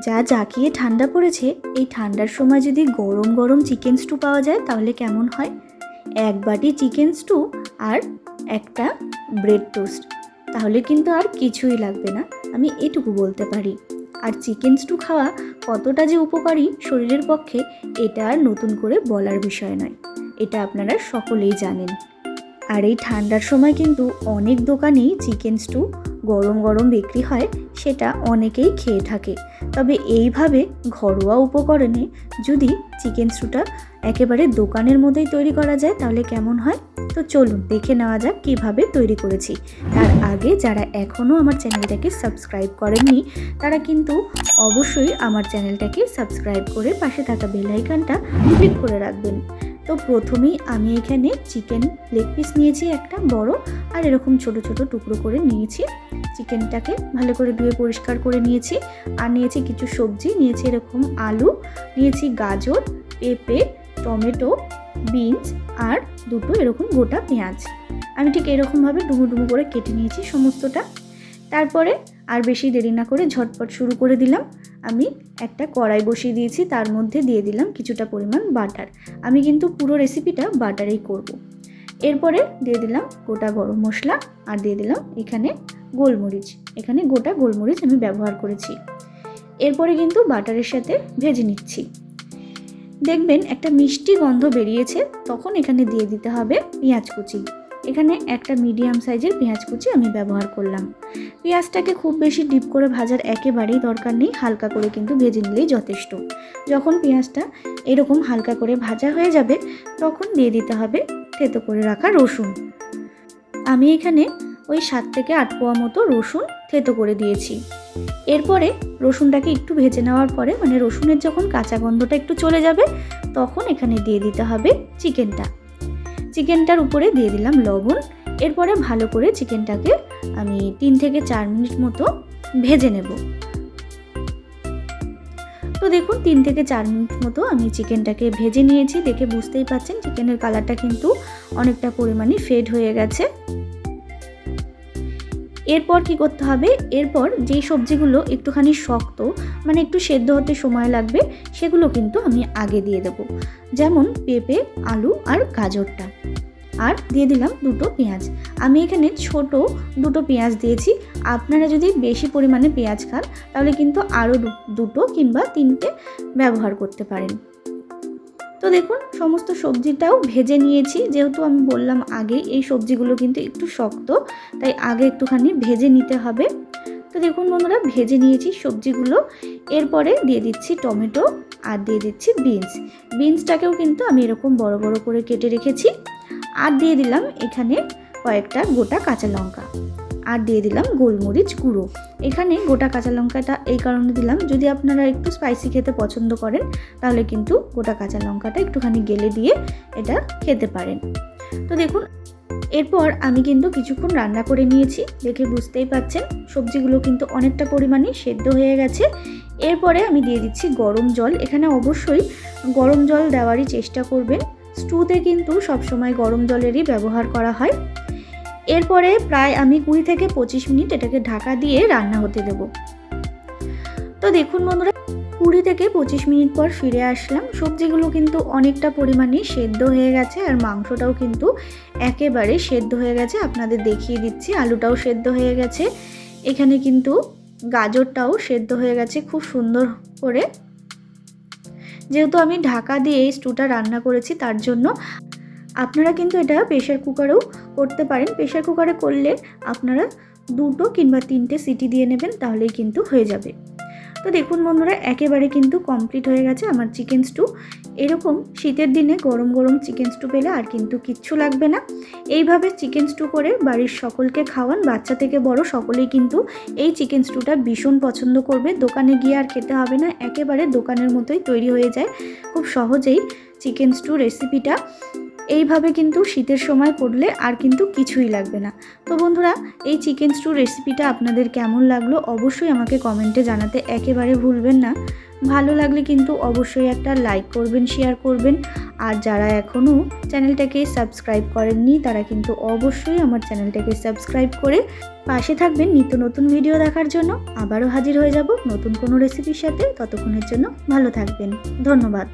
যা জাঁকিয়ে ঠান্ডা পড়েছে, এই ঠান্ডার সময় যদি গরম গরম চিকেন স্টু পাওয়া যায় তাহলে কেমন হয়। এক বাটি চিকেন স্টু আর একটা ব্রেড টোস্ট, তাহলে কিন্তু আর কিছুই লাগবে না, আমি এটুকু বলতে পারি। আর চিকেন স্টু খাওয়া কতটা যে উপকারী শরীরের পক্ষে, এটা আর নতুন করে বলার বিষয় নয়, এটা আপনারা সকলেই জানেন। আর এই ঠান্ডার সময় কিন্তু অনেক দোকানেই চিকেন স্টু গরম গরম বিক্রি হয়, সেটা অনেকেই খেয়ে থাকে। তবে এইভাবে ঘরোয়া উপকরণে যদি চিকেন স্টুটা একেবারে দোকানের মধ্যেই তৈরি করা যায় তাহলে কেমন হয়। তো চলুন দেখে নেওয়া যাক কীভাবে তৈরি করেছি। তার আগে যারা এখনও আমার চ্যানেলটাকে সাবস্ক্রাইব করেননি তারা কিন্তু অবশ্যই আমার চ্যানেলটাকে সাবস্ক্রাইব করে পাশে থাকা বেল আইকনটা ক্লিক করে রাখবেন। তো প্রথমেই আমি এখানে চিকেন লেগ পিস নিয়েছি একটা বড়, আর এরকম ছোট ছোট টুকরো করে নিয়েছি। চিকেনটাকে ভালো করে ধুয়ে পরিষ্কার করে নিয়েছি। আর নিয়েছি কিছু সবজি, নিয়েছি এরকম আলু, নিয়েছি গাজর, পেঁপে, টমেটো, বিনস আর দুটো এরকম গোটা পেঁয়াজ। আমি ঠিক এরকমভাবে ডুমো ডুমো করে কেটে নিয়েছি সমস্তটা। তারপরে আর বেশি দেরি না করে ঝটপট শুরু করে দিলাম। আমি একটা কড়াই বসিয়ে দিয়েছি, তার মধ্যে দিয়ে দিলাম কিছুটা পরিমাণ বাটার। আমি কিন্তু পুরো রেসিপিটা বাটারেই করব। এরপরে দিয়ে দিলাম গোটা গরম মশলা, আর দিয়ে দিলাম এখানে গোলমরিচ। এখানে গোটা গোলমরিচ আমি ব্যবহার করেছি। এরপরে কিন্তু বাটারের সাথে ভেজে নিচ্ছি। দেখবেন একটা মিষ্টি গন্ধ বেরিয়েছে, তখন এখানে দিয়ে দিতে হবে পেঁয়াজ কুচি। এখানে একটা মিডিয়াম সাইজের পেঁয়াজ কুচি আমি ব্যবহার করলাম। পেঁয়াজটাকে খুব বেশি ডিপ করে ভাজার একেবারেই দরকার নেই, হালকা করে কিন্তু ভেজে নিলেই যথেষ্ট। যখন পেঁয়াজটা এরকম হালকা করে ভাজা হয়ে যাবে তখন দিয়ে দিতে হবে থেতো করে রাখা রসুন। আমি এখানে ওই 7 থেকে 8 কোয়া মতো রসুন থেতো করে দিয়েছি। এরপরে রসুনটাকে একটু ভেজে নেওয়ার পরে, মানে রসুনের যখন কাঁচা গন্ধটা একটু চলে যাবে তখন এখানে দিয়ে দিতে হবে চিকেনটার উপরে দিয়ে দিলাম লবণ। এরপরে ভালো করে চিকেনটাকে আমি 3 থেকে 4 মিনিট মতো ভেজে নেব। তো দেখুন 3 থেকে 4 মিনিট মতো আমি চিকেনটাকে ভেজে নিয়েছি। দেখে বুঝতেই পাচ্ছেন চিকেনের কালারটা কিন্তু অনেকটা পরিমাণে ফেড হয়ে গেছে। এরপর কি করতে হবে, এরপর যেই সবজিগুলো একটুখানি শক্ত, মানে একটু সেদ্ধ হতে সময় লাগবে, সেগুলো কিন্তু আমি আগে দিয়ে দেব। যেমন পেঁপে, আলু আর গাজরটা। আর দিয়ে দিলাম দুটো পেঁয়াজ। আমি এখানে ছোট দুটো পেঁয়াজ দিয়েছি। আপনারা যদি বেশি পরিমাণে পেঁয়াজ খান তাহলে কিন্তু আরও দুটো কিংবা 3টে ব্যবহার করতে পারেন। তো দেখুন সমস্ত সবজিটাও ভেজে নিয়েছি। যেহেতু আমি বললাম আগে এই সবজিগুলো কিন্তু একটু শক্ত, তাই আগে একটুখানি ভেজে নিতে হবে। তো দেখুন বন্ধুরা ভেজে নিয়েছি সবজিগুলো। এরপরে দিয়ে দিচ্ছি টমেটো আর দিয়ে দিচ্ছি বিনসটাকেও কিন্তু আমি এরকম বড় বড় করে কেটে রেখেছি। আর দিয়ে দিলাম এখানে কয়েকটা গোটা কাঁচা লঙ্কা, আর দিয়ে দিলাম গোলমরিচ গুঁড়ো। এখানে গোটা কাঁচা লঙ্কাটা এই কারণে দিলাম, যদি আপনারা একটু স্পাইসি খেতে পছন্দ করেন তাহলে কিন্তু গোটা কাঁচা লঙ্কাটা একটুখানি গেলে দিয়ে এটা খেতে পারেন। তো দেখুন এরপর আমি কিন্তু কিছুক্ষণ রান্না করে নিয়েছি। দেখে বুঝতেই পাচ্ছেন সবজিগুলো কিন্তু অনেকটা পরিমাণে সেদ্ধ হয়ে গেছে। এরপরে আমি দিয়ে দিচ্ছি গরম জল। এখানে অবশ্যই গরম জল দেওয়ারই চেষ্টা করবেন। স্টুতে কিন্তু সবসময় গরম জলেরই ব্যবহার করা হয়। এরপরে প্রায় আমি 20 থেকে 25 মিনিট এটাকে ঢাকা দিয়ে রান্না হতে দেব। তো দেখুন বন্ধুরা 20 থেকে 25 মিনিট পর ফিরে আসলাম। সবজিগুলো কিন্তু অনেকটা পরিমাণে সেদ্ধ হয়ে গেছে, আর মাংসটাও কিন্তু একেবারে সেদ্ধ হয়ে গেছে। আপনাদের দেখিয়ে দিচ্ছি আলুটাও সেদ্ধ হয়ে গেছে। এখানে কিন্তু গাজরটাও সেদ্ধ হয়ে গেছে খুব সুন্দর করে। যেহেতু আমি ঢাকা দিয়ে এই স্টুটা রান্না করেছি তার জন্য। আপনারা কিন্তু এটা প্রেশার কুকারেও করতে পারেন। প্রেশার কুকারে করলে আপনারা 2 কিংবা 3টে সিটি দিয়ে নেবেন, তাহলেই কিন্তু হয়ে যাবে। তো দেখুন বন্ধুরা একেবারে কিন্তু কমপ্লিট হয়ে গেছে আমার চিকেন স্টু। এরকম শীতের দিনে গরম গরম চিকেন স্টু পেলে আর কিন্তু কিচ্ছু লাগবে না। এইভাবে চিকেন স্টু করে বাড়ির সকলকে খাওয়ান, বাচ্চা থেকে বড় সকলেই কিন্তু এই চিকেন স্টুটা ভীষণ পছন্দ করবে। দোকানে গিয়ে আর খেতে হবে না, একেবারে দোকানের মতোই তৈরি হয়ে যায় খুব সহজেই চিকেন স্টু রেসিপিটা। এইভাবে কিন্তু শীতের সময় করলে আর কিন্তু কিছুই লাগবে না। তো বন্ধুরা এই চিকেন স্টু রেসিপিটা আপনাদের কেমন লাগলো অবশ্যই আমাকে কমেন্টে জানাতে একেবারে ভুলবেন না। ভালো লাগলে কিন্তু অবশ্যই একটা লাইক করবেন, শেয়ার করবেন। আর যারা এখনও চ্যানেলটাকে সাবস্ক্রাইব করেননি তারা কিন্তু অবশ্যই আমার চ্যানেলটাকে সাবস্ক্রাইব করে পাশে থাকবেন নিত্য নতুন ভিডিও দেখার জন্য। আবারও হাজির হয়ে যাব নতুন কোনো রেসিপির সাথে। ততক্ষণের জন্য ভালো থাকবেন। ধন্যবাদ।